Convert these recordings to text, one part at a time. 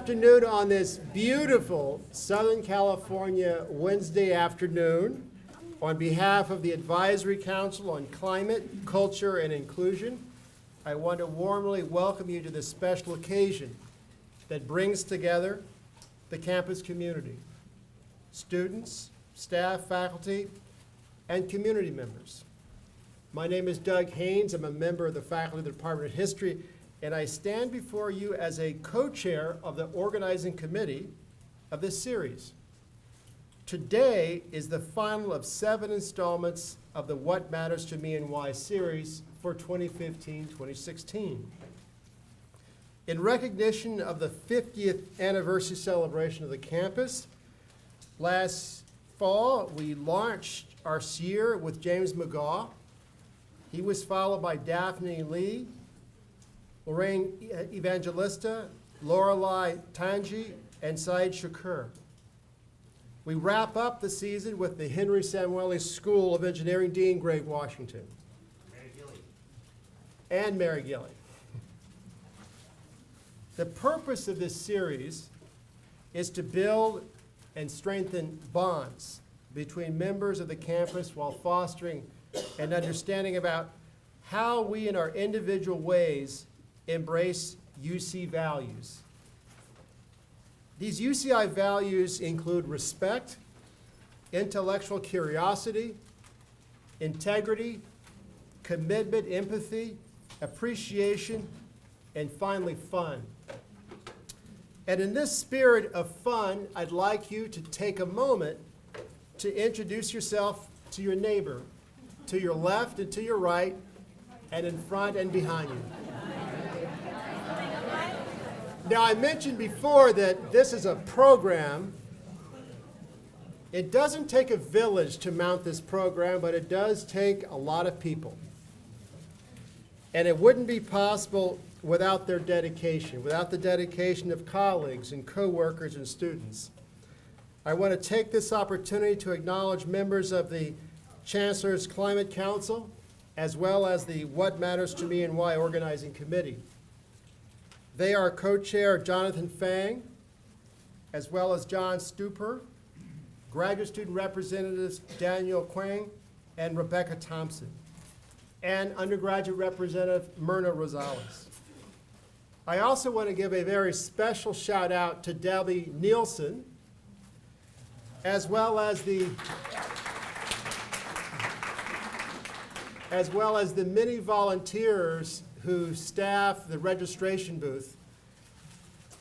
afternoon on this beautiful Southern California Wednesday afternoon. On behalf of the Advisory Council on Climate, Culture, and Inclusion, I want to warmly welcome you to this special occasion that brings together the campus community, students, staff, faculty, and community members. My name is Doug Haynes. I'm a member of the faculty of the Department of History, and I stand before you as a co-chair of the organizing committee of this series. Today is the final of 7 installments of the What Matters to Me and Why series for 2015-2016. In recognition of the 50th anniversary celebration of the campus, last fall we launched our year with James McGaugh. He was followed by Daphne Lee, Lorraine Evangelista, Lorelei Tanji, and Saeed Shakur. We wrap up the season with the Henry Samueli School of Engineering Dean Greg Washington. Mary Gilly. And Mary Gilly. The purpose of this series is to build and strengthen bonds between members of the campus while fostering an understanding about how we in our individual ways embrace UC values. These UCI values include respect, intellectual curiosity, integrity, commitment, empathy, appreciation, and finally, fun. And in this spirit of fun, I'd like you to take a moment to introduce yourself to your neighbor, to your left and to your right, and in front and behind you. Now, I mentioned before that this is a program. It doesn't take a village to mount this program, but it does take a lot of people. And it wouldn't be possible without their dedication, without the dedication of colleagues and coworkers and students. I want to take this opportunity to acknowledge members of the Chancellor's Climate Council, as well as the What Matters to Me and Why organizing committee. They are co-chair Jonathan Fang, as well as John Stuper, graduate student representatives Daniel Quang and Rebecca Thompson, and undergraduate representative Myrna Rosales. I also want to give a very special shout out to Debbie Nielsen, as well as the many volunteers who staff the registration booth.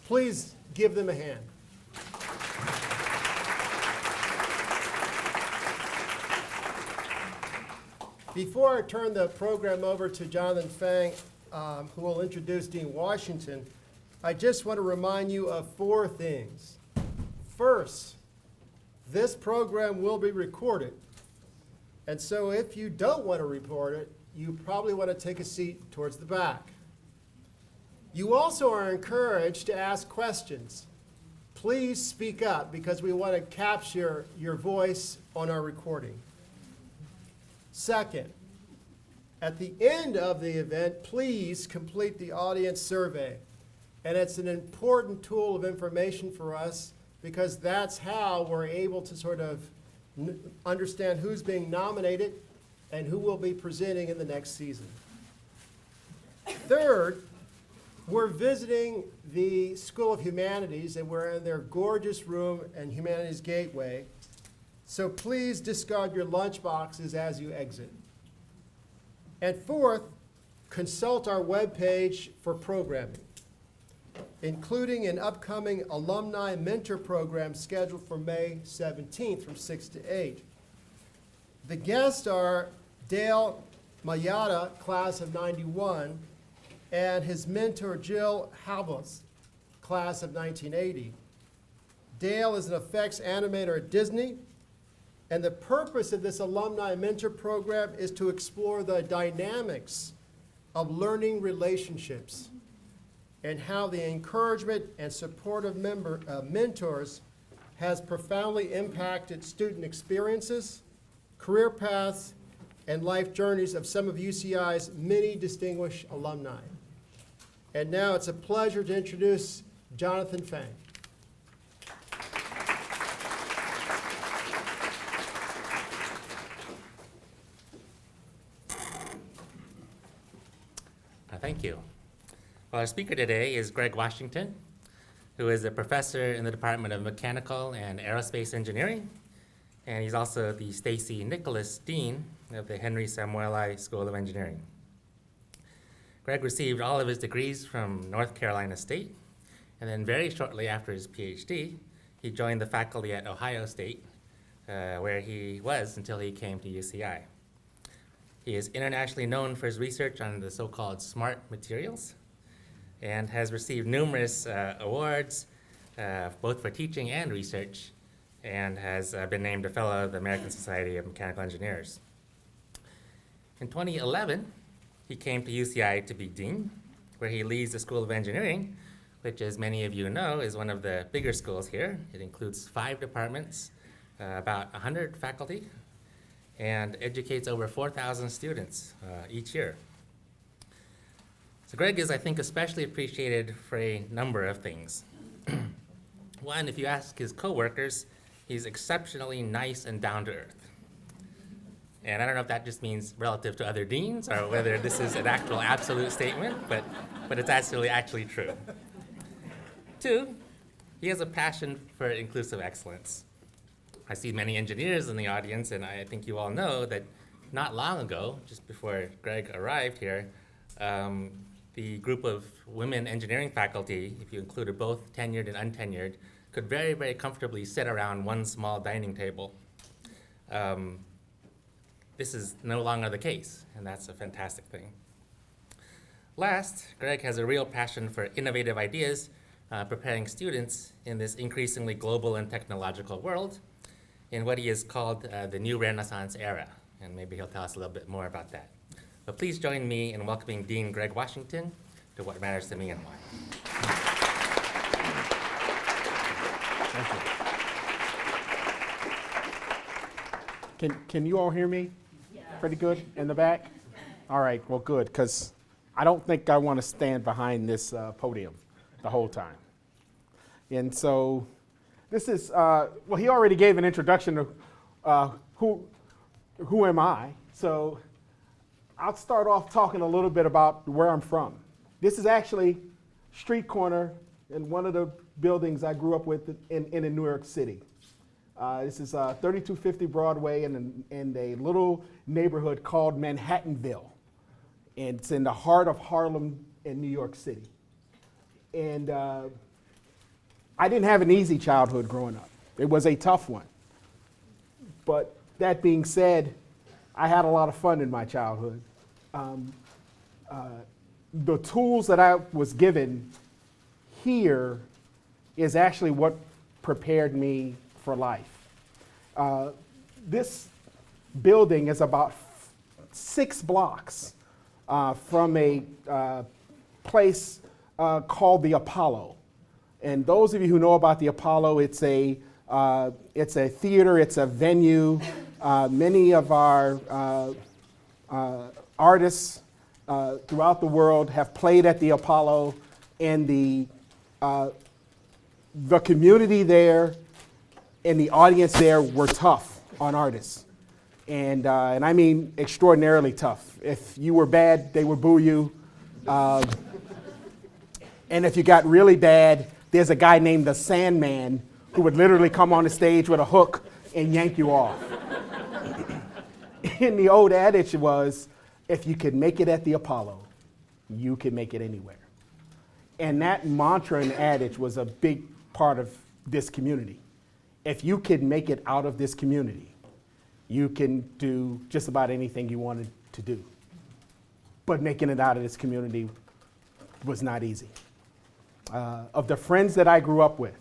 Please give them a hand. Before I turn the program over to Jonathan Fang, who will introduce Dean Washington, I just want to remind you of 4 things. First, this program will be recorded. And so if you don't want to report it, you probably want to take a seat towards the back. You also are encouraged to ask questions. Please speak up because we want to capture your voice on our recording. Second, at the end of the event, please complete the audience survey. And it's an important tool of information for us because that's how we're able to sort of understand who's being nominated and who will be presenting in the next season. Third, we're visiting the School of Humanities, and we're in their gorgeous room and Humanities Gateway. So please discard your lunch boxes as you exit. And fourth, consult our webpage for programming, including an upcoming alumni mentor program scheduled for May 17th from 6 to 8. The guests are Dale Mayada, class of 91, and his mentor Jill Habos, class of 1980. Dale is an effects animator at Disney, and the purpose of this alumni mentor program is to explore the dynamics of learning relationships and how the encouragement and support of mentors has profoundly impacted student experiences, career paths, and life journeys of some of UCI's many distinguished alumni. And now it's a pleasure to introduce Jonathan Fang. Thank you. Well, our speaker today is Greg Washington, who is a professor in the Department of Mechanical and Aerospace Engineering, and he's also the Stacy Nicholas Dean of the Henry Samueli School of Engineering. Greg received all of his degrees from North Carolina State, and then very shortly after his PhD, he joined the faculty at Ohio State, where he was until he came to UCI. He is internationally known for his research on the so-called smart materials and has received numerous awards, both for teaching and research, and has been named a fellow of the American Society of Mechanical Engineers. In 2011, he came to UCI to be dean, where he leads the School of Engineering, which, as many of you know, is one of the bigger schools here. It includes 5 departments, about 100 faculty, and educates over 4,000 students each year. So Greg is, I think, especially appreciated for a number of things. One, if you ask his coworkers, he's exceptionally nice and down to earth. And I don't know if that just means relative to other deans or whether this is an actual absolute statement, but it's actually true. 2, he has a passion for inclusive excellence. I see many engineers in the audience, and I think you all know that not long ago, just before Greg arrived here, the group of women engineering faculty, if you included both tenured and untenured, could very, very comfortably sit around one small dining table. This is no longer the case, and that's a fantastic thing. Last, Greg has a real passion for innovative ideas, preparing students in this increasingly global and technological world in what he has called the New Renaissance era, and maybe he'll tell us a little bit more about that. But please join me in welcoming Dean Greg Washington to What Matters to Me and Why. Thank you. Can you all hear me? Yeah. Pretty good in the back? All right, well, good, because I don't think I want to stand behind this podium the whole time. And so this is, well, he already gave an introduction to who am I. So I'll start off talking a little bit about where I'm from. This is actually street corner in one of the buildings I grew up with in New York City. This is 3250 Broadway in a little neighborhood called Manhattanville. And it's in the heart of Harlem in New York City. And I didn't have an easy childhood growing up. It was a tough one. But that being said, I had a lot of fun in my childhood. The tools that I was given here is actually what prepared me for life. This building is about 6 blocks from a place called the Apollo. And those of you who know about the Apollo, it's a theater, it's a venue. Many of our artists throughout the world have played at the Apollo, and the community there and the audience there were tough on artists. And I mean extraordinarily tough. If you were bad, they would boo you. And if you got really bad, there's a guy named the Sandman who would literally come on the stage with a hook and yank you off. And the old adage was, if you could make it at the Apollo, you can make it anywhere. And that mantra and adage was a big part of this community. If you could make it out of this community, you can do just about anything you wanted to do. But making it out of this community was not easy. Of the friends that I grew up with,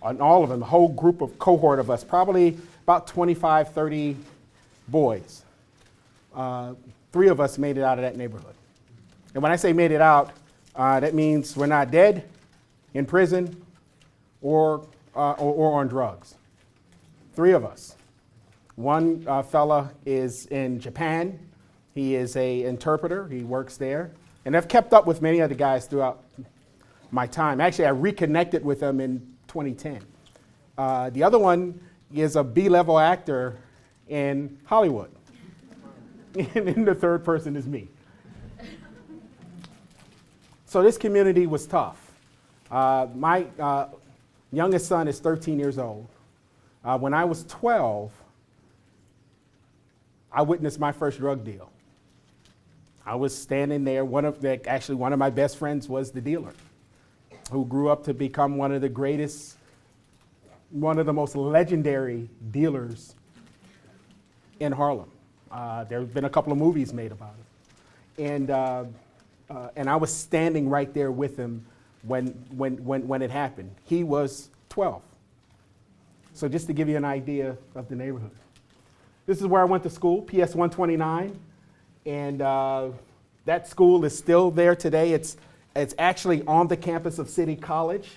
on all of them, the whole cohort of us, probably about 25, 30 boys, 3 of us made it out of that neighborhood. And when I say made it out, that means we're not dead, in prison, or on drugs. 3 of us. One fella is in Japan. He is an interpreter. He works there. And I've kept up with many of the guys throughout my time. Actually, I reconnected with him in 2010. The other one is a B-level actor in Hollywood. And then the third person is me. So this community was tough. My youngest son is 13 years old. When I was 12, I witnessed my first drug deal. I was standing there. One of my best friends was the dealer, who grew up to become one of the most legendary dealers in Harlem. There have been a couple of movies made about it. And I was standing right there with him when it happened. He was 12. So just to give you an idea of the neighborhood. This is where I went to school, PS 129. And that school is still there today. It's actually on the campus of City College,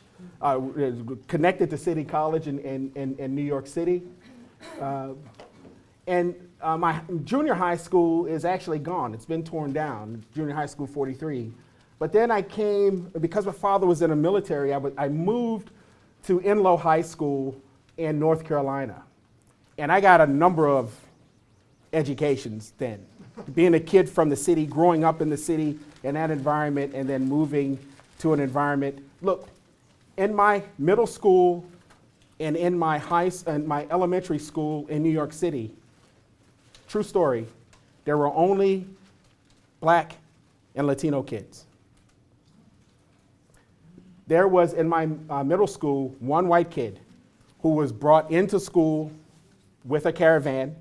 connected to City College in New York City. My junior high school is actually gone. It's been torn down, junior high school 43. But then I came, because my father was in the military, I moved to Enloe High School in North Carolina. And I got a number of educations then. Being a kid from the city, growing up in the city, in that environment, and then moving to an environment. Look, in my middle school and in my elementary school in New York City, true story, there were only Black and Latino kids. There was, in my middle school, one white kid who was brought into school with a caravan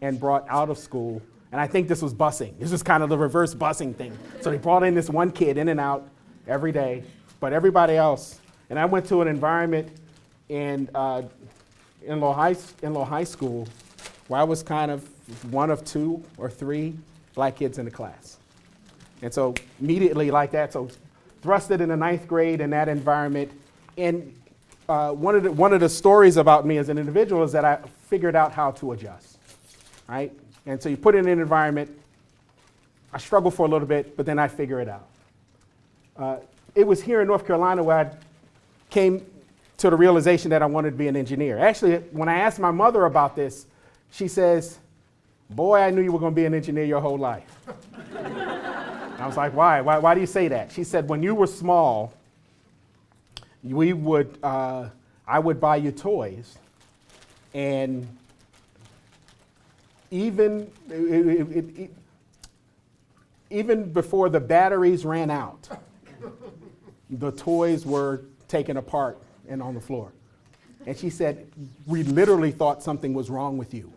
and brought out of school. And I think this was busing. This was kind of the reverse busing thing. So they brought in this one kid in and out every day, but everybody else. And I went to an environment in Enloe High School where I was kind of one of 2 or 3 Black kids in the class. And so immediately like that, so thrusted in the 9th grade in that environment. And one of the stories about me as an individual is that I figured out how to adjust, right? And so you put it in an environment, I struggle for a little bit, but then I figure it out. It was here in North Carolina where I came to the realization that I wanted to be an engineer. Actually, when I asked my mother about this, she says, "Boy, I knew you were going to be an engineer your whole life." I was like, why? Why do you say that? She said, when you were small, I would buy you toys, and even before the batteries ran out, the toys were taken apart and on the floor. And she said, we literally thought something was wrong with you.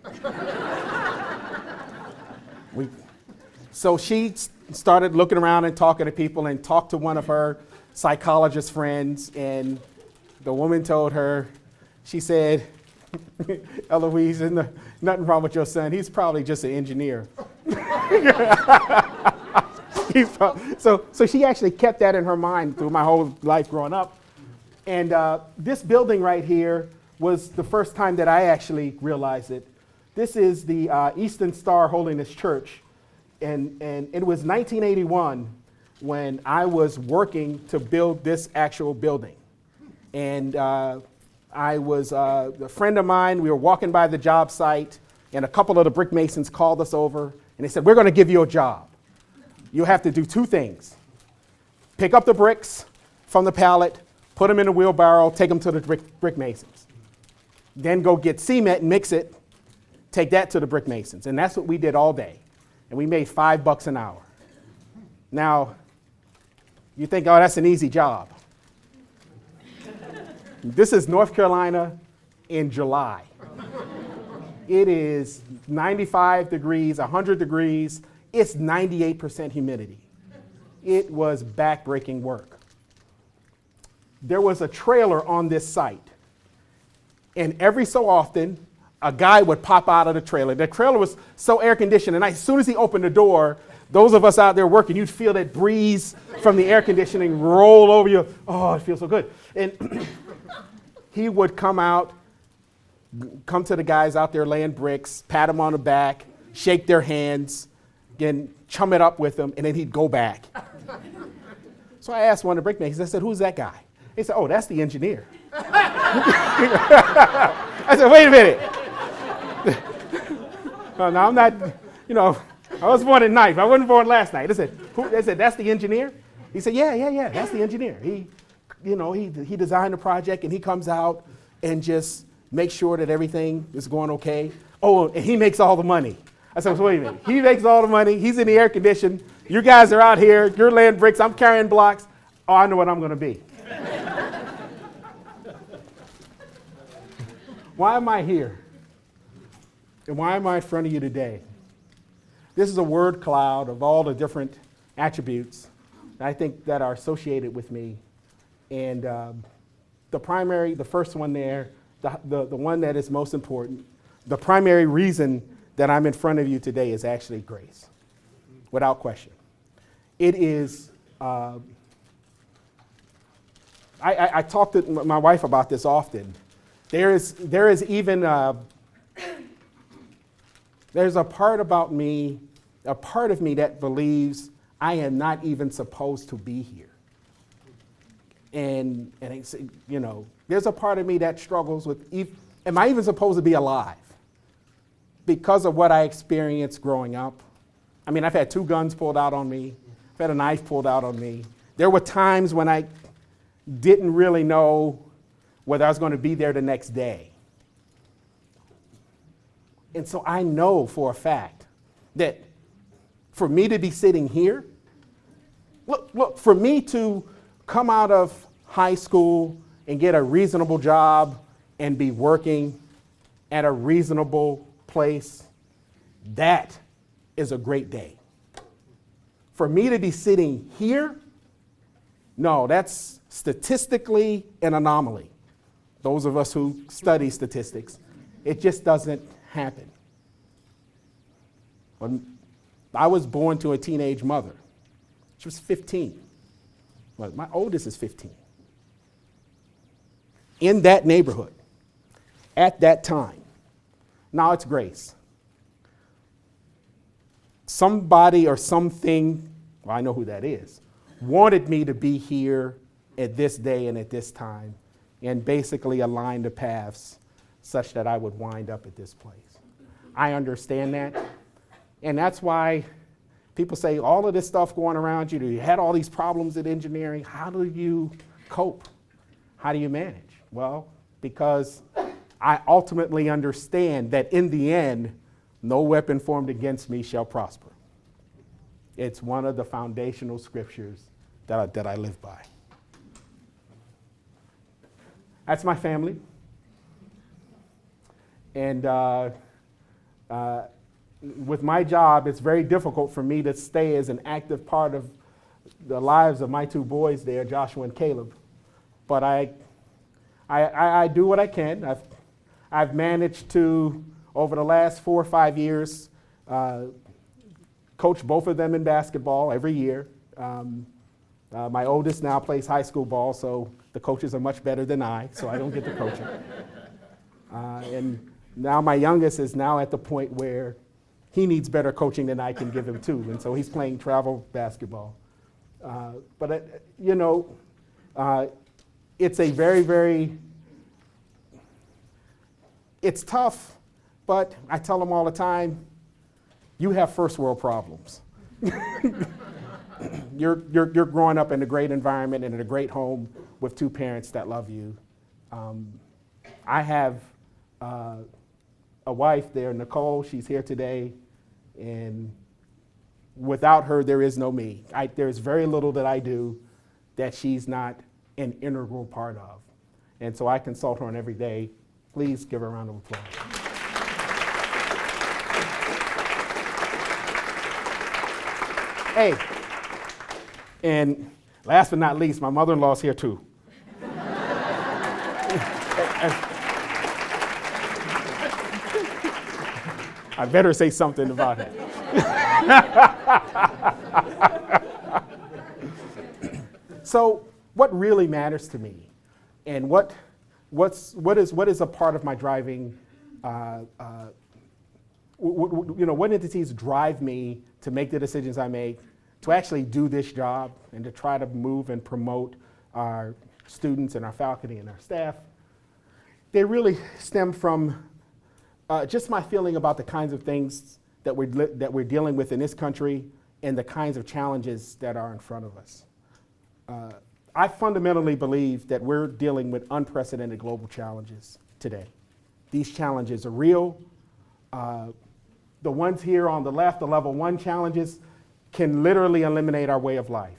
So she started looking around and talking to people and talked to one of her psychologist friends, and the woman told her, she said, "Eloise, nothing wrong with your son. He's probably just an engineer." So she actually kept that in her mind through my whole life growing up. And this building right here was the first time that I actually realized it. This is the Eastern Star Holiness Church. And it was 1981 when I was working to build this actual building. And I was a friend of mine, we were walking by the job site, and a couple of the brick masons called us over, and they said, "We're going to give you a job. You have to do 2 things. Pick up the bricks from the pallet, put them in a wheelbarrow, take them to the brick masons. Then go get cement and mix it, take that to the brick masons." And that's what we did all day. And we made $5 an hour. Now, you think, oh, that's an easy job. This is North Carolina in July. It is 95 degrees, 100 degrees. It's 98% humidity. It was backbreaking work. There was a trailer on this site. And every so often, a guy would pop out of the trailer. The trailer was so air conditioned, and as soon as he opened the door, those of us out there working, you'd feel that breeze from the air conditioning roll over you. Oh, it feels so good. And he would come to the guys out there laying bricks, pat them on the back, shake their hands, again, chum it up with them, and then he'd go back. So So I asked one of the brickmakers, I said, who's that guy? He said, oh, that's the engineer. I said, wait a minute. No, I'm not, I was born at night, but I wasn't born last night. They said, that's the engineer? He said, yeah, that's the engineer. He designed the project, and he comes out and just makes sure that everything is going okay. Oh, and he makes all the money. I said, wait a minute. He makes all the money. He's in the air conditioning. You guys are out here. You're laying bricks. I'm carrying blocks. Oh, I know what I'm going to be. Why am I here? And why am I in front of you today? This is a word cloud of all the different attributes that I think that are associated with me. And the first one there, the one that is most important, the primary reason that I'm in front of you today is actually grace, without question. It is, I talk to my wife about this often. There is even, there's a part about me, a part of me that believes I am not even supposed to be here. And it's, there's a part of me that struggles with, am I even supposed to be alive? Because of what I experienced growing up. I mean, I've had 2 guns pulled out on me. I've had a knife pulled out on me. There were times when I didn't really know whether I was going to be there the next day. And so I know for a fact that for me to be sitting here, look, for me to come out of high school and get a reasonable job and be working at a reasonable place, that is a great day. For me to be sitting here, no, that's statistically an anomaly. Those of us who study statistics, it just doesn't happen. When I was born to a teenage mother, she was 15. Well, my oldest is 15. In that neighborhood, at that time, now it's grace. Somebody or something, well, I know who that is, wanted me to be here at this day and at this time, and basically align the paths such that I would wind up at this place. I understand that, and that's why people say all of this stuff going around you, you had all these problems in engineering, how do you cope? How do you manage? Well, because I ultimately understand that in the end, no weapon formed against me shall prosper. It's one of the foundational scriptures that I live by. That's my family. And with my job, it's very difficult for me to stay as an active part of the lives of my 2 boys there, Joshua and Caleb. But I do what I can. I've managed to, over the last 4 or 5 years, coach both of them in basketball every year. My oldest now plays high school ball, so the coaches are much better than I, so I don't get the coaching. And now my youngest is now at the point where he needs better coaching than I can give him too, and so he's playing travel basketball. But it's a very, very, it's tough, but I tell them all the time, you have first world problems. You're growing up in a great environment and in a great home with 2 parents that love you. I have a wife there, Nicole. She's here today, and without her, there is no me. There's very little that I do that she's not an integral part of, and so I consult her on every day. Please give her a round of applause. Hey, and last but not least, my mother-in-law's here too. I better say something about it. So, what really matters to me, and what is a part of my driving? What entities drive me to make the decisions I make, to actually do this job and to try to move and promote our students and our faculty and our staff, they really stem from just my feeling about the kinds of things that we're dealing with in this country and the kinds of challenges that are in front of us. I fundamentally believe that we're dealing with unprecedented global challenges today. These challenges are real. The ones here on the left, the level 1 challenges, can literally eliminate our way of life.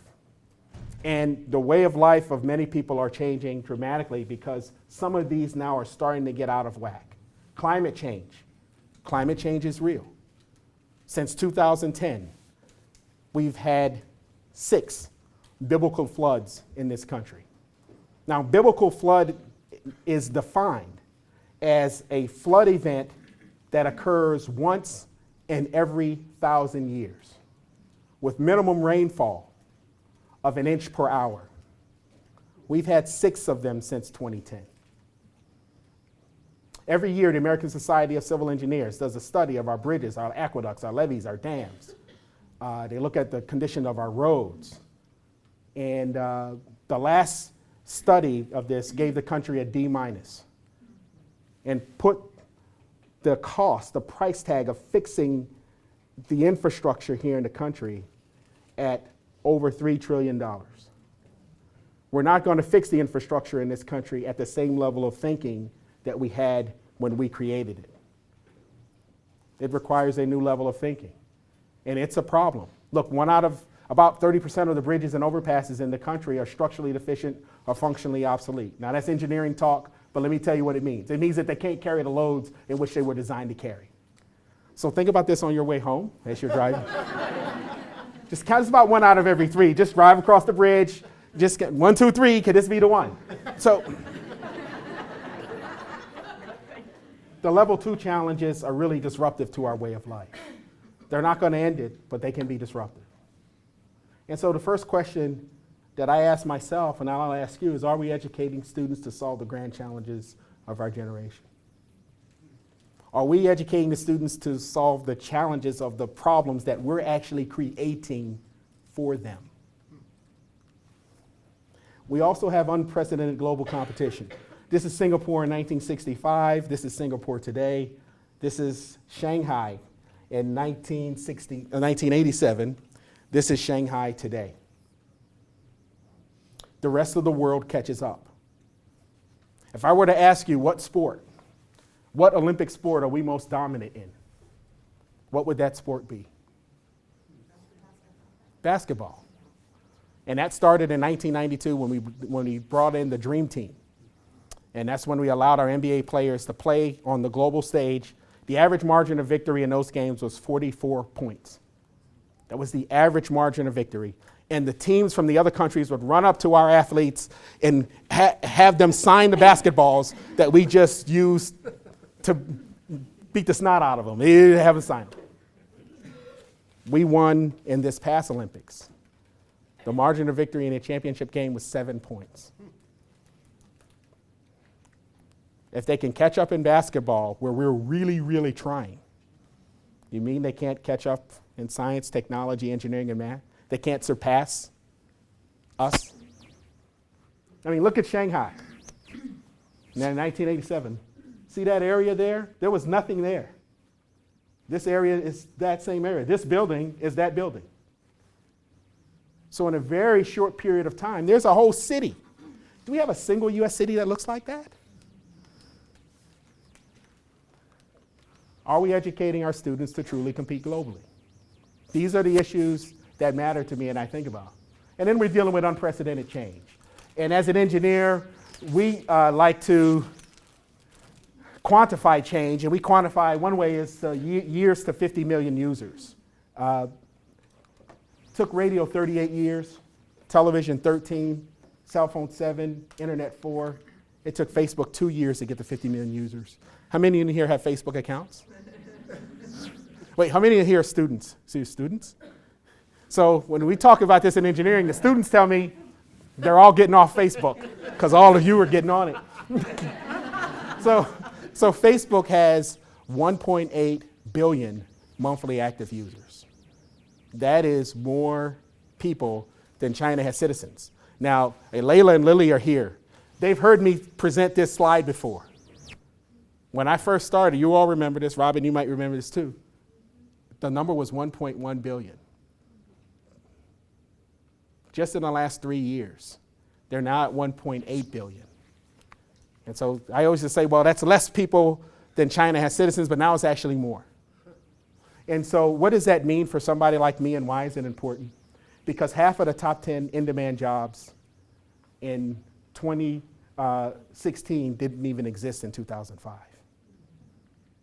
And the way of life of many people are changing dramatically because some of these now are starting to get out of whack. Climate change. Climate change is real. Since 2010, we've had 6 biblical floods in this country. Now, biblical flood is defined as a flood event that occurs once in every 1,000 years with minimum rainfall of 1 inch per hour. We've had 6 of them since 2010. Every year, the American Society of Civil Engineers does a study of our bridges, our aqueducts, our levees, our dams. They look at the condition of our roads. And the last study of this gave the country a D- and put the cost, the price tag of fixing the infrastructure here in the country at over $3 trillion. We're not going to fix the infrastructure in this country at the same level of thinking that we had when we created it. It requires a new level of thinking, and it's a problem. Look, one out of about 30% of the bridges and overpasses in the country are structurally deficient or functionally obsolete. Now, that's engineering talk, but let me tell you what it means. It means that they can't carry the loads in which they were designed to carry. So think about this on your way home as you're driving. Just count, it's about 1 out of every 3. Just drive across the bridge. Just get 1, 2, 3. Could this be the one? So the level 2 challenges are really disruptive to our way of life. They're not going to end it, but they can be disruptive. And so the first question that I ask myself, and I'll ask you, is are we educating students to solve the grand challenges of our generation? Are we educating the students to solve the challenges of the problems that we're actually creating for them? We also have unprecedented global competition. This is Singapore in 1965. This is Singapore today. This is Shanghai in 1987. This is Shanghai today. The rest of the world catches up. If I were to ask you what Olympic sport are we most dominant in? What would that sport be? Basketball. And that started in 1992 when we brought in the Dream Team. And that's when we allowed our NBA players to play on the global stage. The average margin of victory in those games was 44 points. That was the average margin of victory. And the teams from the other countries would run up to our athletes and have them sign the basketballs that we just used to beat the snot out of them. They didn't have them sign them. We won in this past Olympics. The margin of victory in a championship game was 7 points. If they can catch up in basketball, where we're really, really trying, you mean they can't catch up in science, technology, engineering, and math? They can't surpass us? I mean, look at Shanghai. And then in 1987, see that area there? There was nothing there. This area is that same area. This building is that building. So in a very short period of time, there's a whole city. Do we have a single U.S. city that looks like that? Are we educating our students to truly compete globally? These are the issues that matter to me and I think about. And then we're dealing with unprecedented change. And as an engineer, we like to quantify change, and we quantify one way is years to 50 million users. Took radio 38 years, television 13, cell phone 7, internet 4. It took Facebook 2 years to get to 50 million users. How many in here have Facebook accounts? Wait, how many in here are students? See, students? So when we talk about this in engineering, the students tell me they're all getting off Facebook because all of you are getting on it. So Facebook has 1.8 billion monthly active users. That is more people than China has citizens. Now, Layla and Lily are here. They've heard me present this slide before. When I first started, you all remember this, Robin, you might remember this too. The number was 1.1 billion. Just in the last 3 years, they're now at 1.8 billion. And so I always just say, well, that's less people than China has citizens, but now it's actually more. And so what does that mean for somebody like me, and why is it important? Because half of the top 10 in-demand jobs in 2016 didn't even exist in 2005.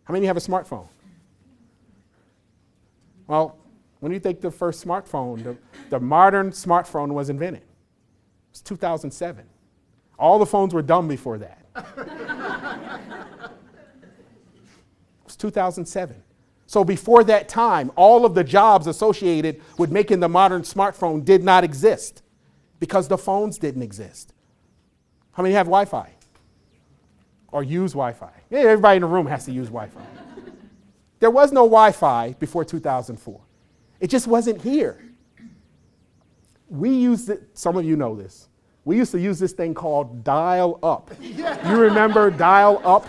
How many have a smartphone? Well, when you think the first smartphone, the modern smartphone was invented. It was 2007. All the phones were dumb before that. It was 2007. So before that time, all of the jobs associated with making the modern smartphone did not exist because the phones didn't exist. How many have Wi-Fi? Or use Wi-Fi? Yeah, everybody in the room has to use Wi-Fi. There was no Wi-Fi before 2004. It just wasn't here. We used it, some of you know this. We used to use this thing called dial-up. You remember dial-up?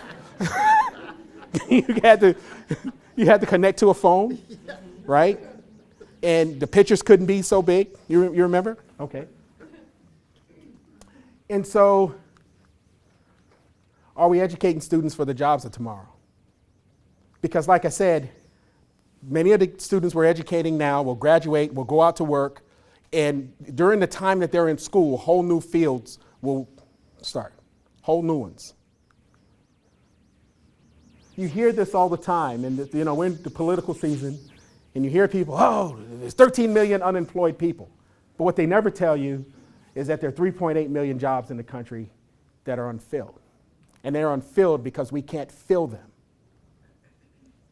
You had to connect to a phone, right? And the pictures couldn't be so big. You remember? Okay. And so, are we educating students for the jobs of tomorrow? Because like I said, many of the students we're educating now will graduate, will go out to work, and during the time that they're in school, whole new fields will start, whole new ones. You hear this all the time, and we're in the political season, and you hear people, oh, there's 13 million unemployed people. But what they never tell you is that there are 3.8 million jobs in the country that are unfilled. And they're unfilled because we can't fill them.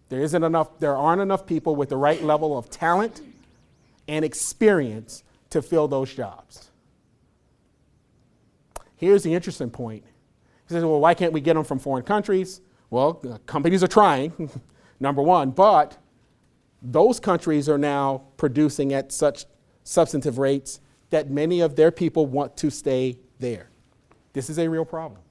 There aren't enough people with the right level of talent and experience to fill those jobs. Here's the interesting point. He says, well, why can't we get them from foreign countries? Well, companies are trying, number one, but those countries are now producing at such substantive rates that many of their people want to stay there. This is a real problem.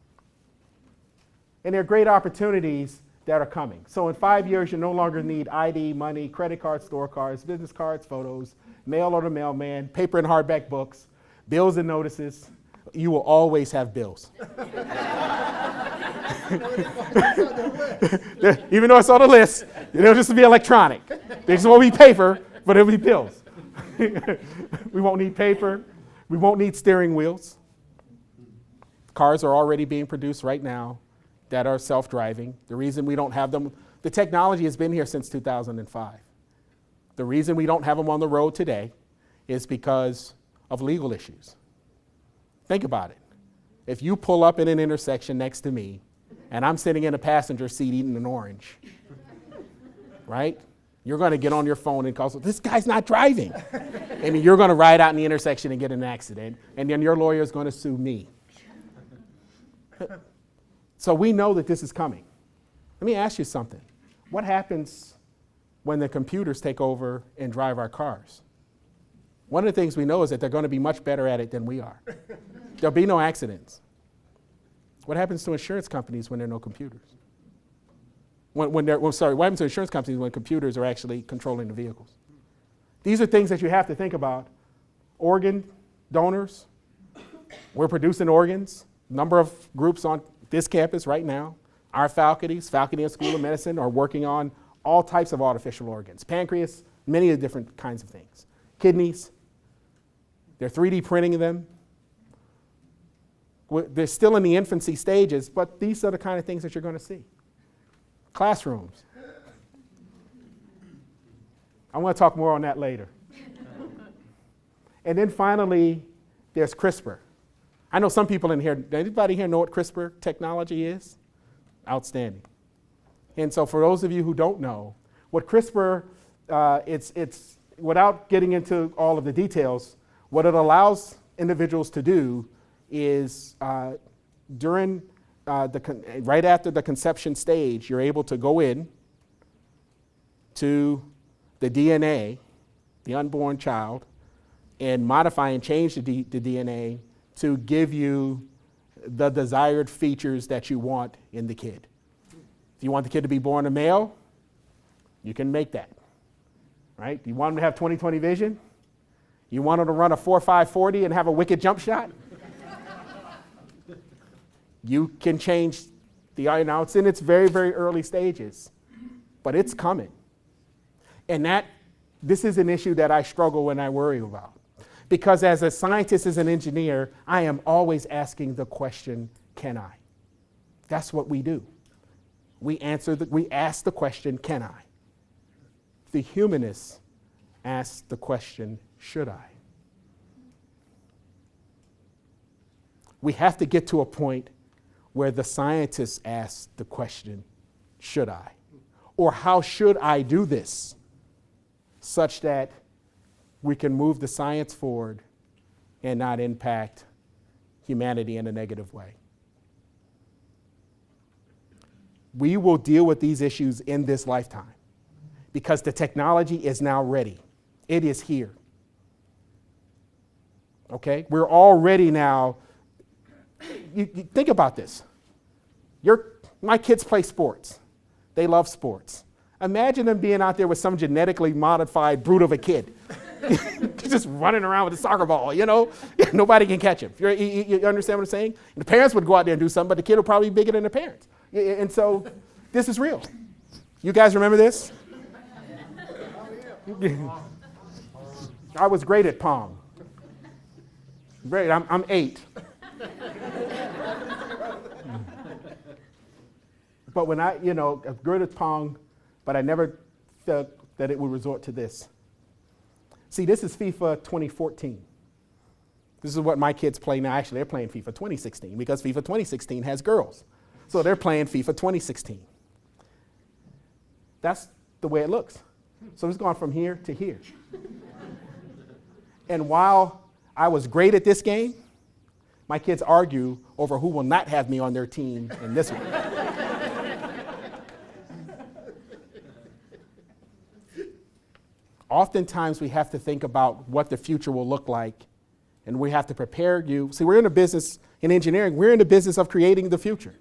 And there are great opportunities that are coming. So in 5 years, you no longer need ID, money, credit cards, store cards, business cards, photos, mail order mailman, paper and hardback books, bills and notices. You will always have bills. Even though it's on the list, it'll just be electronic. They just won't be paper, but it'll be bills. We won't need paper. We won't need steering wheels. Cars are already being produced right now that are self-driving. The reason we don't have them, the technology has been here since 2005. The reason we don't have them on the road today is because of legal issues. Think about it. If you pull up in an intersection next to me and I'm sitting in a passenger seat eating an orange, right? You're going to get on your phone and call, this guy's not driving. And you're going to ride out in the intersection and get in an accident, and then your lawyer is going to sue me. So we know that this is coming. Let me ask you something. What happens when the computers take over and drive our cars? One of the things we know is that they're going to be much better at it than we are. There'll be no accidents. What happens to insurance companies when there are no computers? What happens to insurance companies when computers are actually controlling the vehicles? These are things that you have to think about. Organ donors. We're producing organs. Number of groups on this campus right now. Our faculties, Faculty and School of Medicine, are working on all types of artificial organs. Pancreas, many of the different kinds of things. Kidneys. They're 3D printing them. They're still in the infancy stages, but these are the kind of things that you're going to see. Classrooms. I want to talk more on that later. And then finally, there's CRISPR. I know some people in here, does anybody here know what CRISPR technology is? Outstanding. And so for those of you who don't know, what CRISPR, it's without getting into all of the details, what it allows individuals to do is right after the conception stage, you're able to go in to the DNA, the unborn child, and modify and change the DNA to give you the desired features that you want in the kid. If you want the kid to be born a male, you can make that, right? You want him to have 20/20 vision? You want him to run a 4.5 40 and have a wicked jump shot? You can change now it's in its very, very early stages, but it's coming. And this is an issue that I struggle and I worry about. Because as a scientist, as an engineer, I am always asking the question, can I? That's what we do. We ask the question, can I? The humanist asks the question, should I? We have to get to a point where the scientists ask the question, should I? Or how should I do this? Such that we can move the science forward and not impact humanity in a negative way. We will deal with these issues in this lifetime because the technology is now ready. It is here. Okay? We're already now, you think about this. My kids play sports. They love sports. Imagine them being out there with some genetically modified brute of a kid. Just running around with a soccer ball, Nobody can catch him. You understand what I'm saying? And the parents would go out there and do something, but the kid will probably be bigger than the parents. And so this is real. You guys remember this? I was great at Pong. Great, I'm 8. But when I was good at Pong, but I never felt that it would resort to this. See, this is FIFA 2014. This is what my kids play now. Actually, they're playing FIFA 2016 because FIFA 2016 has girls. So they're playing FIFA 2016. That's the way it looks. So it's gone from here to here. And while I was great at this game, my kids argue over who will not have me on their team in this one. Oftentimes we have to think about what the future will look like, and we have to prepare you. See, we're in the business, in engineering, we're in the business of creating the future.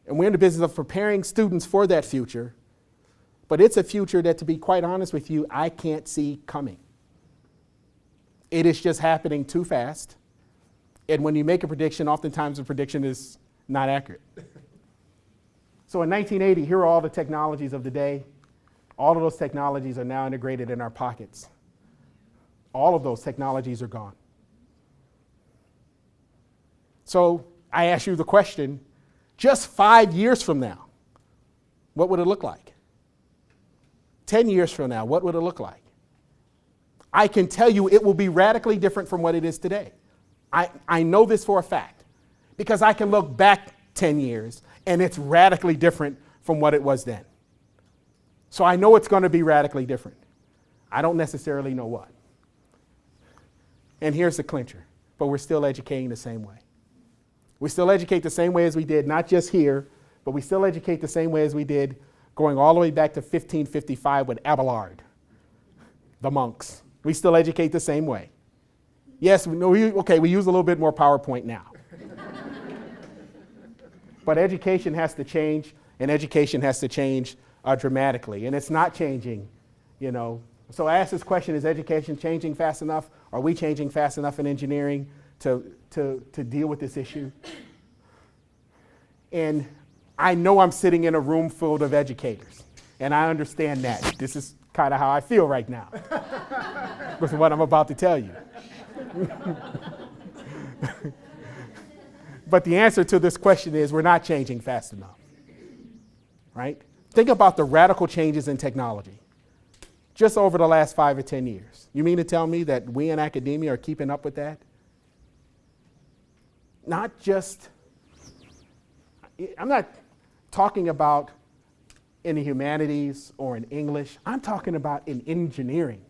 And we're in the business of preparing students for that future, but it's a future that, to be quite honest with you, I can't see coming. It is just happening too fast, and when you make a prediction, oftentimes the prediction is not accurate. So in 1980, here are all the technologies of the day. All of those technologies are now integrated in our pockets. All of those technologies are gone. So I ask you the question, just 5 years from now, what would it look like? 10 years from now, what would it look like? I can tell you it will be radically different from what it is today. I know this for a fact because I can look back 10 years and it's radically different from what it was then. So I know it's going to be radically different. I don't necessarily know what. And here's the clincher, but we're still educating the same way. We still educate the same way as we did, not just here, but we still educate the same way as we did going all the way back to 1555 with Abelard, the monks. We still educate the same way. Yes, we use a little bit more PowerPoint now. But education has to change, and education has to change dramatically, and it's not changing, So I ask this question, is education changing fast enough? Are we changing fast enough in engineering to deal with this issue? And I know I'm sitting in a room full of educators, and I understand that. This is kind of how I feel right now with what I'm about to tell you. But the answer to this question is we're not changing fast enough, right? Think about the radical changes in technology just over the last 5 or 10 years. You mean to tell me that we in academia are keeping up with that? Not just, I'm not talking about in the humanities or in English. I'm talking about in engineering.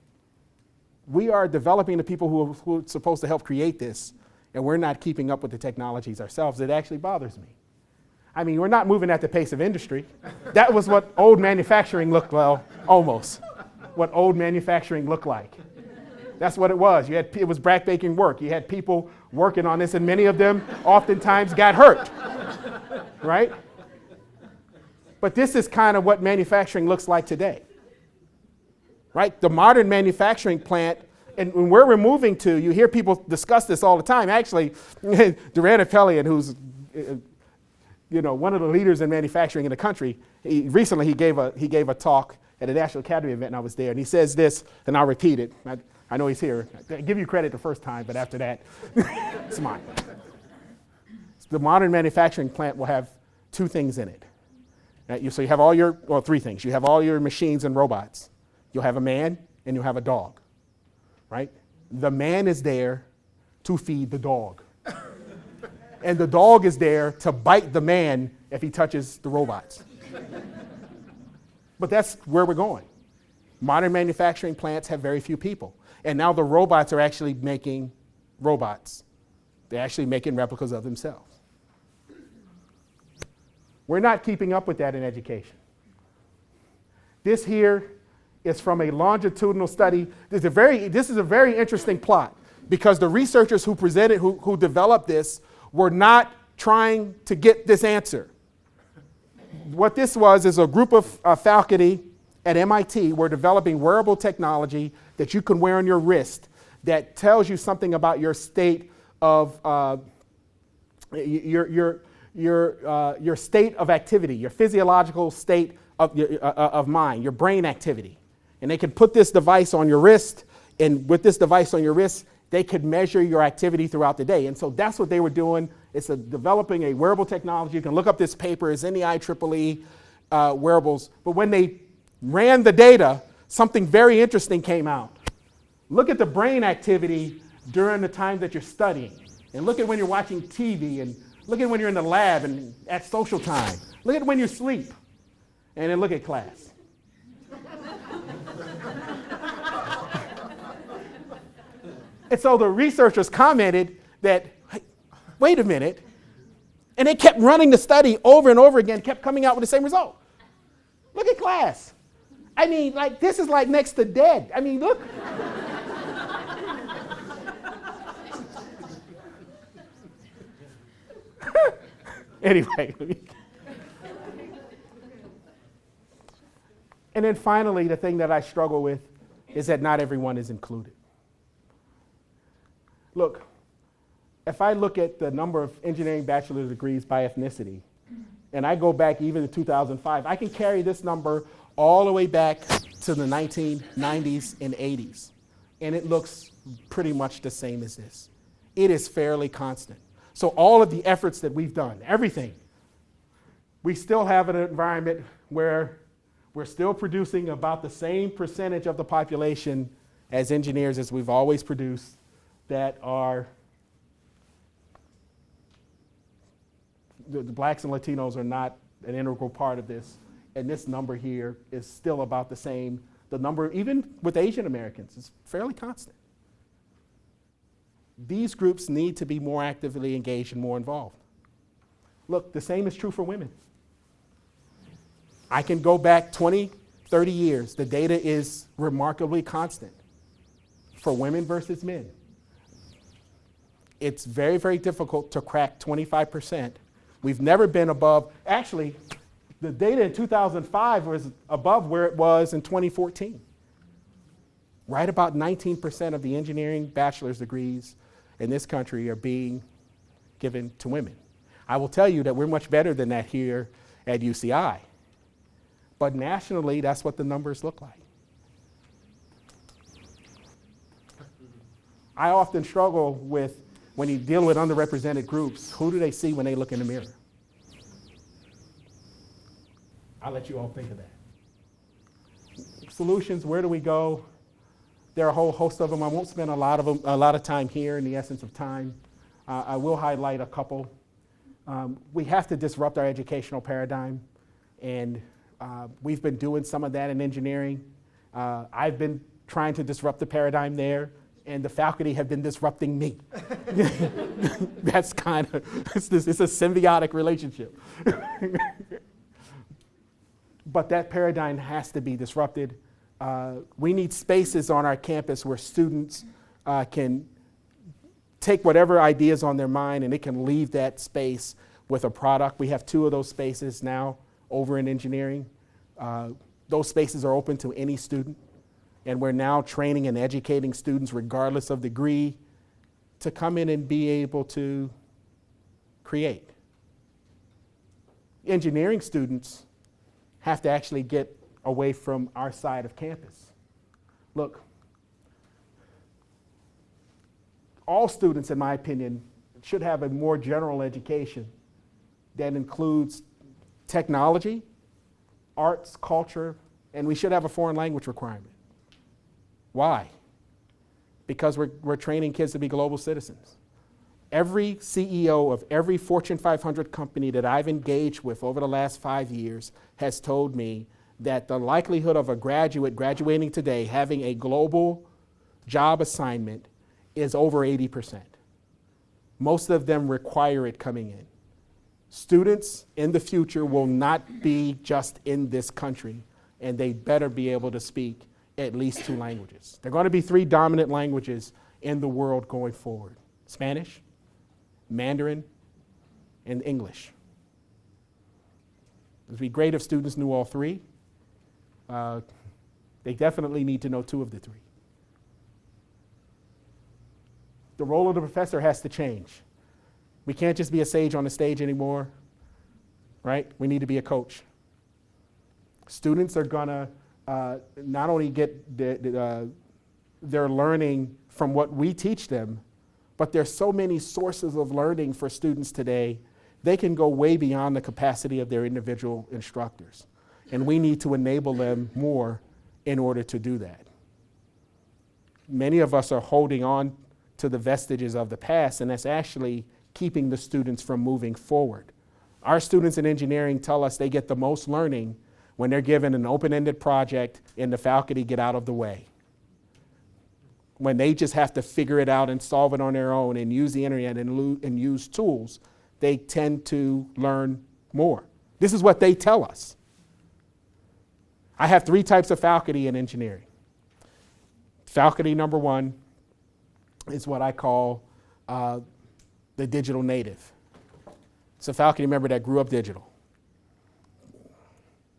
We are developing the people who are supposed to help create this, and we're not keeping up with the technologies ourselves. It actually bothers me. I mean, we're not moving at the pace of industry. That was what old manufacturing looked, well, almost, what old manufacturing looked like. That's what it was. It was backbreaking work. You had people working on this, and many of them oftentimes got hurt, right? But this is kind of what manufacturing looks like today, right? The modern manufacturing plant, and when where we're moving to, you hear people discuss this all the time. Actually, Duran Apellion, who's one of the leaders in manufacturing in the country, recently he gave a talk at a National Academy event, and I was there, and he says this, and I'll repeat it. I know he's here. I give you credit the first time, but after that, it's mine. The modern manufacturing plant will have two things in it. Right? So you have three things. You have all your machines and robots. You'll have a man and you'll have a dog, right? The man is there to feed the dog. And the dog is there to bite the man if he touches the robots. But that's where we're going. Modern manufacturing plants have very few people. And now the robots are actually making robots. They're actually making replicas of themselves. We're not keeping up with that in education. This here is from a longitudinal study. This is a very interesting plot because the researchers who developed this were not trying to get this answer. What this was is a group of faculty at MIT were developing wearable technology that you can wear on your wrist that tells you something about your state of your state of activity, your physiological state of mind, your brain activity. And they could put this device on your wrist, and with this device on your wrist, they could measure your activity throughout the day. And so that's what they were doing. It's developing a wearable technology. You can look up this paper. It's in the IEEE wearables. But when they ran the data, something very interesting came out. Look at the brain activity during the time that you're studying. And look at when you're watching TV, and look at when you're in the lab and at social time. Look at when you sleep. And then look at class. And so the researchers commented that, hey, wait a minute. And they kept running the study over and over again, kept coming out with the same result. Look at class. I mean, this is like next to dead. I mean, look. Anyway. And then finally, the thing that I struggle with is that not everyone is included. Look, if I look at the number of engineering bachelor's degrees by ethnicity, and I go back even to 2005, I can carry this number all the way back to the 1990s and 80s. And it looks pretty much the same as this. It is fairly constant. So all of the efforts that we've done, everything, we still have an environment where we're still producing about the same percentage of the population as engineers as we've always produced that are, the blacks and Latinos are not an integral part of this. And this number here is still about the same. The number, even with Asian Americans, is fairly constant. These groups need to be more actively engaged and more involved. Look, the same is true for women. I can go back 20, 30 years. The data is remarkably constant for women versus men. It's very, very difficult to crack 25%. We've never been above, actually, the data in 2005 was above where it was in 2014. Right about 19% of the engineering bachelor's degrees in this country are being given to women. I will tell you that we're much better than that here at UCI. But nationally, that's what the numbers look like. I often struggle with, when you deal with underrepresented groups, who do they see when they look in the mirror? I'll let you all think of that. Solutions, where do we go? There are a whole host of them. I won't spend a lot of time here in the essence of time. I will highlight a couple. We have to disrupt our educational paradigm, and we've been doing some of that in engineering. I've been trying to disrupt the paradigm there, and the faculty have been disrupting me. That's kind of, it's a symbiotic relationship. But that paradigm has to be disrupted. We need spaces on our campus where students can take whatever ideas on their mind and they can leave that space with a product. We have 2 of those spaces now over in engineering. Those spaces are open to any student, and we're now training and educating students regardless of degree to come in and be able to create. Engineering students have to actually get away from our side of campus. Look, all students, in my opinion, should have a more general education that includes technology, arts, culture, and we should have a foreign language requirement. Why? Because we're training kids to be global citizens. Every CEO of every Fortune 500 company that I've engaged with over the last 5 years has told me that the likelihood of a graduate graduating today having a global job assignment is over 80%. Most of them require it coming in. Students in the future will not be just in this country, and they better be able to speak at least 2 languages. There are going to be 3 dominant languages in the world going forward: Spanish, Mandarin, and English. It would be great if students knew all 3. They definitely need to know 2 of the 3. The role of the professor has to change. We can't just be a sage on the stage anymore, right? We need to be a coach. Students are gonna not only get their learning from what we teach them, but there's so many sources of learning for students today, they can go way beyond the capacity of their individual instructors. And we need to enable them more in order to do that. Many of us are holding on to the vestiges of the past, and that's actually keeping the students from moving forward. Our students in engineering tell us they get the most learning when they're given an open-ended project and the faculty get out of the way. When they just have to figure it out and solve it on their own and use the internet and use tools, they tend to learn more. This is what they tell us. I have 3 types of faculty in engineering. Faculty number 1 is what I call the digital native. It's a faculty member that grew up digital.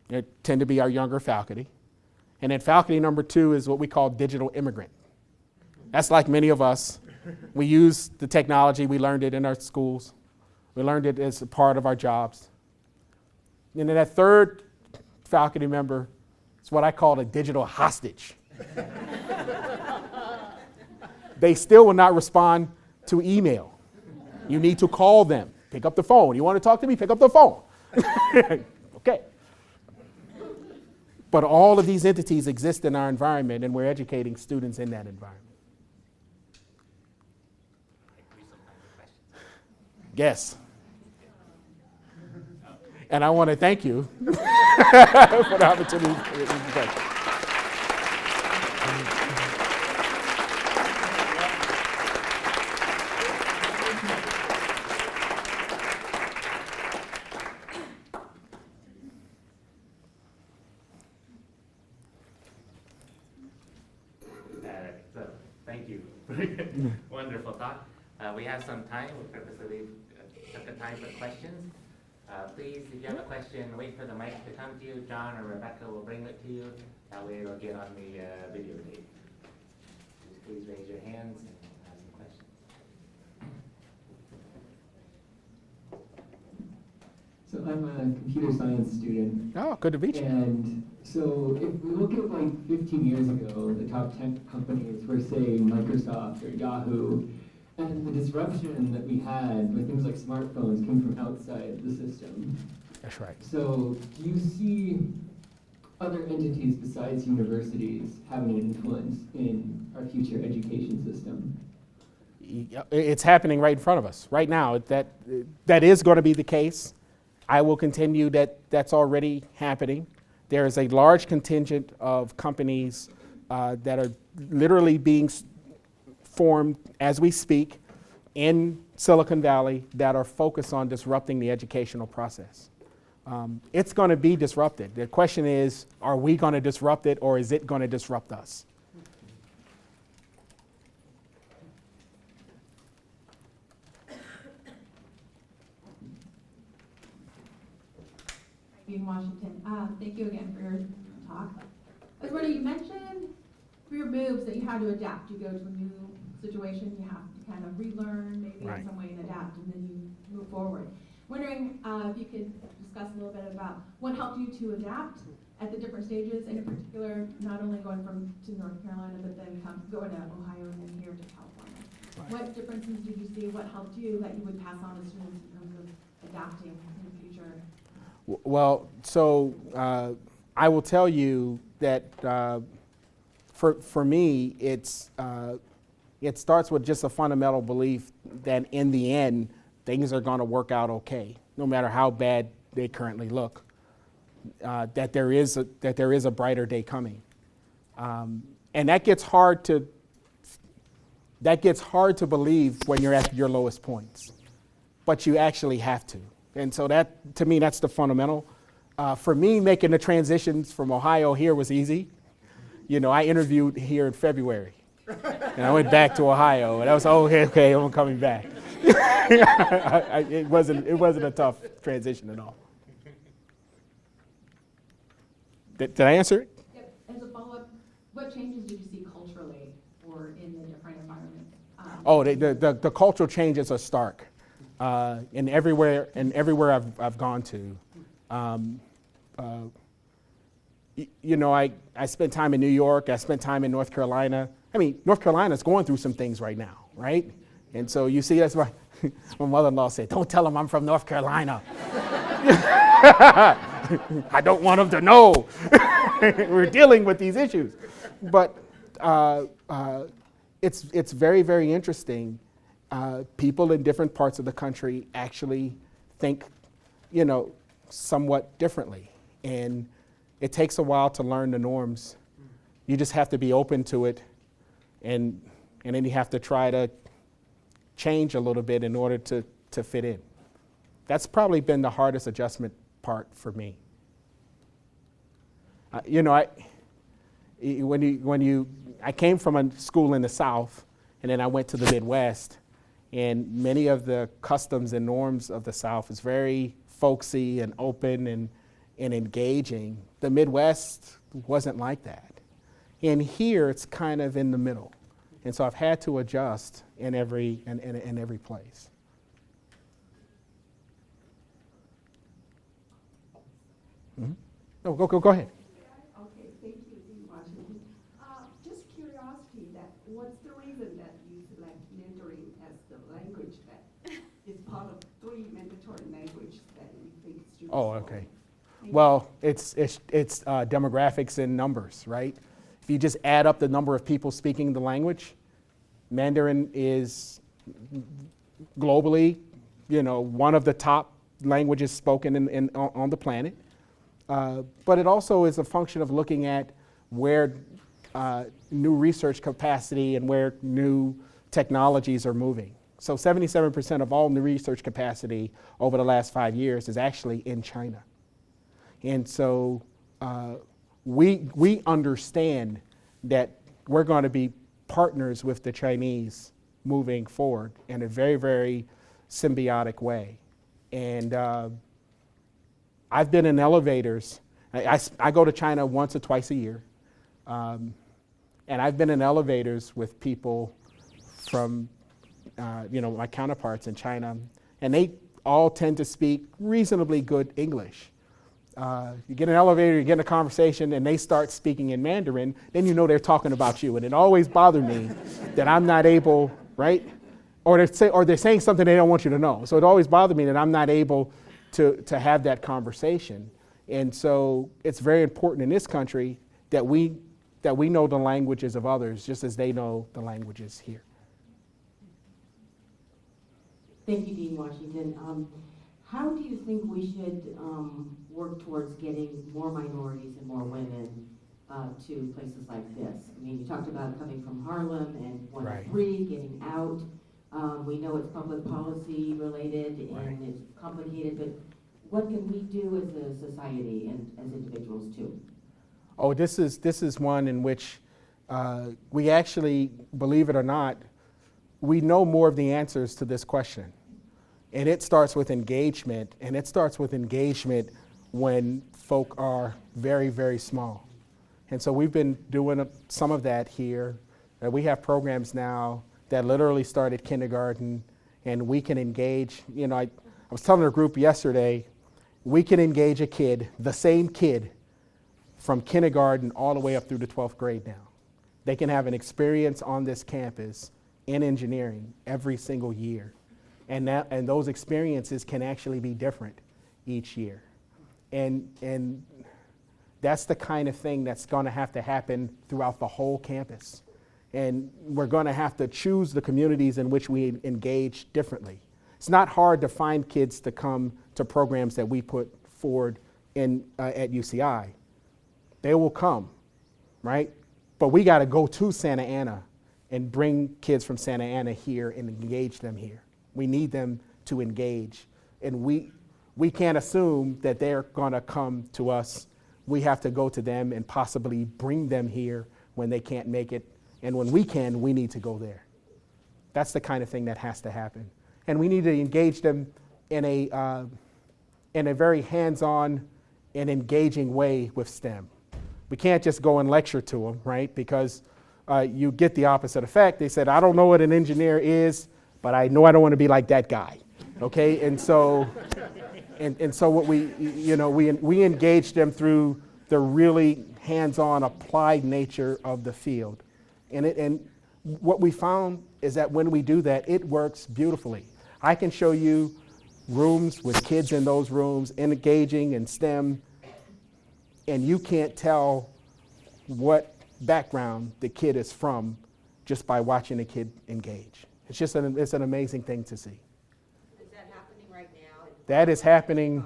They tend to be our younger faculty. And then faculty number 2 is what we call digital immigrant. That's like many of us. We use the technology, we learned it in our schools. We learned it as a part of our jobs. And then that 3rd faculty member is what I call a digital hostage. They still will not respond to email. You need to call them. Pick up the phone. You want to talk to me? Pick up the phone. Okay. But all of these entities exist in our environment, and we're educating students in that environment. Yes. And I want to thank you for the opportunity. So, thank you. Wonderful talk. We have some time. We purposely took the time for questions. Please, if you have a question, wait for the mic to come to you. John or Rebecca will bring it to you. That way it'll get on the video tape. Just please raise your hands and ask some questions. So I'm a computer science student. Oh, good to meet you. And so if we look at like 15 years ago, the top 10 companies were say Microsoft or Yahoo, and the disruption that we had with things like smartphones came from outside the system. That's right. So do you see other entities besides universities having an influence in our future education system? It's happening right in front of us right now. That is going to be the case. I will continue that's already happening. There is a large contingent of companies that are literally being formed as we speak in Silicon Valley that are focused on disrupting the educational process. It's going to be disrupted. The question is, are we going to disrupt it, or is it going to disrupt us? In Washington. Thank you again for your talk. I was wondering, you mentioned for your moves that you had to adapt. You go to a new situation, you have to kind of relearn, maybe Right. in some way, and adapt, and then you move forward. Wondering if you could discuss a little bit about what helped you to adapt at the different stages, and in particular, not only going to North Carolina, but then going to Ohio and then here to California. Right. What differences did you see? What helped you that you would pass on to students in terms of adapting in the future? Well, so I will tell you that for me, it starts with just a fundamental belief that in the end, things are going to work out okay, no matter how bad they currently look. That there is a brighter day coming, and that gets hard to believe when you're at your lowest points, but you actually have to. And so that, to me, that's the fundamental. For me, making the transitions from Ohio here was easy. You know, I interviewed here in February, and I went back to Ohio, and I was, okay, I'm coming back. It wasn't a tough transition at all. Did I answer it? Yep. As a follow-up, what changes did you see culturally or in the different environments? The cultural changes are stark. And everywhere I've gone to, you know, I spent time in New York. I spent time in North Carolina. I mean, North Carolina's going through some things right now, right? And so you see, that's why my mother-in-law said, "Don't tell them I'm from North Carolina." I don't want them to know we're dealing with these issues. But it's very, very interesting. People in different parts of the country actually think, you know, somewhat differently. And it takes a while to learn the norms. You just have to be open to it, and then you have to try to change a little bit in order to fit in. That's probably been the hardest adjustment part for me. You know, I came from a school in the South, and then I went to the Midwest. And many of the customs and norms of the South is very folksy and open and engaging. The Midwest wasn't like that. And here it's kind of in the middle. And so I've had to adjust in every place. Mm-hmm. No, go ahead. Okay, thank you, Dean Washington. Just curiosity, that what's the reason that you select Mandarin as the language that is part of 3 mandatory languages that you think students Oh, will- okay. Thank Well, it's demographics and numbers, right? If you just add up the number of people speaking the language, Mandarin is globally, you know, one of the top languages spoken on the planet. But it also is a function of looking at where new research capacity and where new technologies are moving. So 77% of all new research capacity over the last 5 years is actually in China. And so we understand that we're going to be partners with the Chinese moving forward in a very, very symbiotic way. And I've been in elevators. I go to China once or twice a year. And I've been in elevators with people from, you know, my counterparts in China, and they all tend to speak reasonably good English. You get in an elevator, you get in a conversation, and they start speaking in Mandarin, then you know they're talking about you. And it always bothered me that I'm not able, right? Or they're saying something they don't want you to know. So it always bothered me that I'm not able to have that conversation. And so it's very important in this country that we know the languages of others just as they know the languages here. Thank you, Dean Washington. How do you think we should work towards getting more minorities and more women to places like this? I mean, you talked about coming from Harlem and 103, getting out. We know it's public policy related and it's complicated, but what can we do as a society and as individuals too? Oh, this is one in which we actually, believe it or not, we know more of the answers to this question. And it starts with engagement, and it starts with engagement when folk are very, very small. And so we've been doing some of that here. We have programs now that literally start at kindergarten, and we can engage. You know, I was telling a group yesterday, we can engage a kid, the same kid, from kindergarten all the way up through the 12th grade now. They can have an experience on this campus in engineering every single year. And those experiences can actually be different each year. And that's the kind of thing that's going to have to happen throughout the whole campus. And we're going to have to choose the communities in which we engage differently. It's not hard to find kids to come to programs that we put forward at UCI. They will come, right? But we got to go to Santa Ana and bring kids from Santa Ana here and engage them here. We need them to engage. And we can't assume that they're going to come to us. We have to go to them and possibly bring them here when they can't make it. And when we can, we need to go there. That's the kind of thing that has to happen. And we need to engage them in a very hands-on and engaging way with STEM. We can't just go and lecture to them, right? Because you get the opposite effect. They said, I don't know what an engineer is, but I know I don't want to be like that guy, okay? And so, and so what we engage them through the really hands-on applied nature of the field. And what we found is that when we do that, it works beautifully. I can show you rooms with kids in those rooms engaging in STEM, and you can't tell what background the kid is from just by watching the kid engage. It's an amazing thing to see. Is that happening right now? That is happening.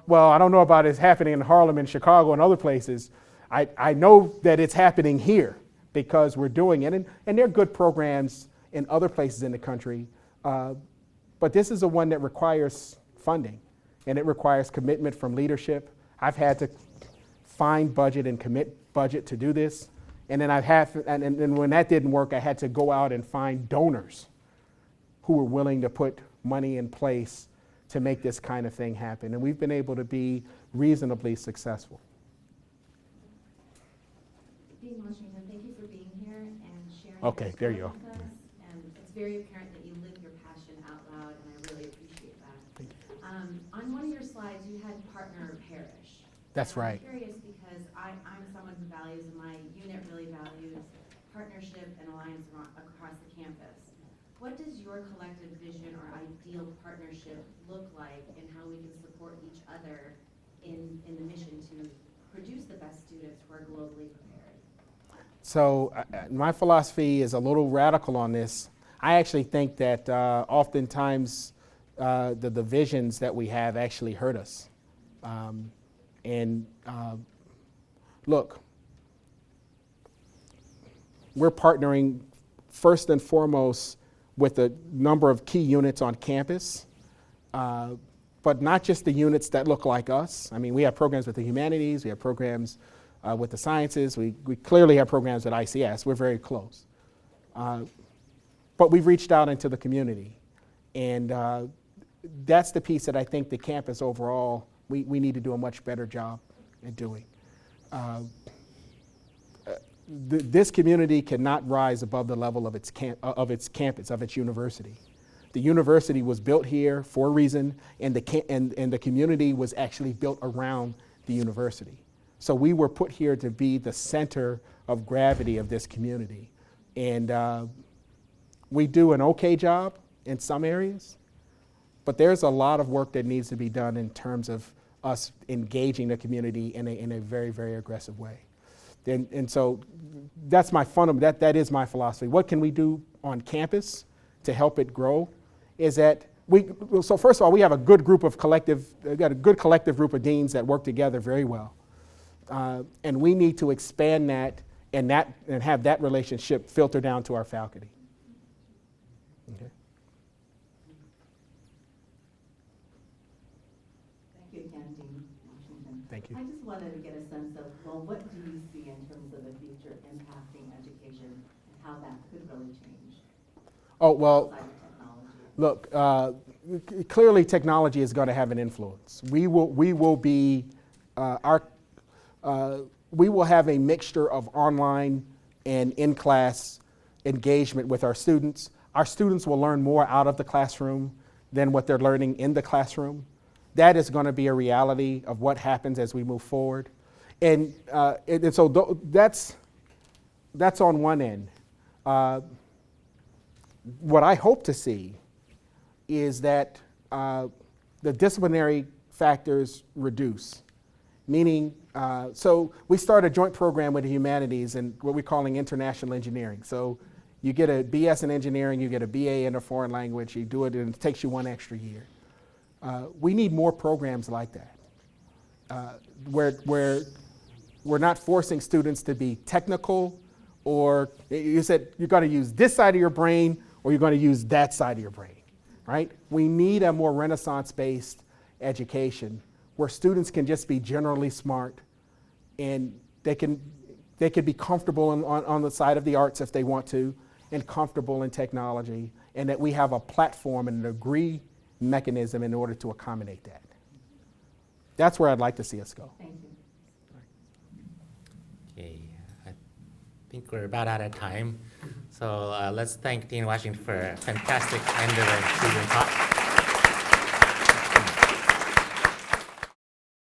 Well, I don't know about it's happening in Harlem and Chicago and other places. I know that it's happening here because we're doing it. And there are good programs in other places in the country. But this is a one that requires funding, and it requires commitment from leadership. I've had to find budget and commit budget to do this. And then and when that didn't work, I had to go out and find donors who were willing to put money in place to make this kind of thing happen. And we've been able to be reasonably successful. Dean Washington, thank you for being here and sharing Okay, your there you story go. with us. And it's very apparent that you live your passion out loud, and I really appreciate that. Thank you. On one of your slides, you had partner parish. That's And right. I'm curious because I'm someone who values, and my unit really values partnership and alliance across the campus. What does your collective vision or ideal partnership look like, and how we can support each other in the mission to produce the best students who are globally prepared? So my philosophy is a little radical on this. I actually think that oftentimes the divisions that we have actually hurt us. Look, we're partnering first and foremost with a number of key units on campus, but not just the units that look like us. I mean, we have programs with the humanities, we have programs with the sciences, we clearly have programs at ICS, we're very close. But we've reached out into the community, and that's the piece that I think the campus overall, we need to do a much better job at doing. This community cannot rise above the level of its campus, of its university. The university was built here for a reason, and the community was actually built around the university. So we were put here to be the center of gravity of this community. And we do an okay job in some areas, but there's a lot of work that needs to be done in terms of us engaging the community in a very, very aggressive way. And so that's my that is my philosophy. What can we do on campus to help it grow? Is that so first of all, we have a good collective group of deans that work together very well. And we need to expand that and have that relationship filter down to our faculty. Okay. Thank you, you. I just wanted to get a sense of, well, what do you see in terms of the future impacting education and how that could really change Oh, well, outside of technology? look, clearly technology is going to have an influence. We will have a mixture of online and in-class engagement with our students. Our students will learn more out of the classroom than what they're learning in the classroom. That is going to be a reality of what happens as we move forward. And so that's on one end. What I hope to see is that the disciplinary factors reduce, meaning, so we start a joint program with the humanities and what we're calling international engineering. So you get a BS in engineering, you get a BA in a foreign language, you do it and it takes you 1 extra year. We need more programs like that, where we're not forcing students to be technical, or you said you're going to use this side of your brain or you're going to use that side of your brain, right? We need a more Renaissance-based education where students can just be generally smart and they can be comfortable on the side of the arts if they want to, and comfortable in technology, and that we have a platform and a degree mechanism in order to accommodate that. That's where I'd like to see us go. Thank you. Okay, I think we're about out of time. So let's thank Dean Washington for a fantastic end of the season talk.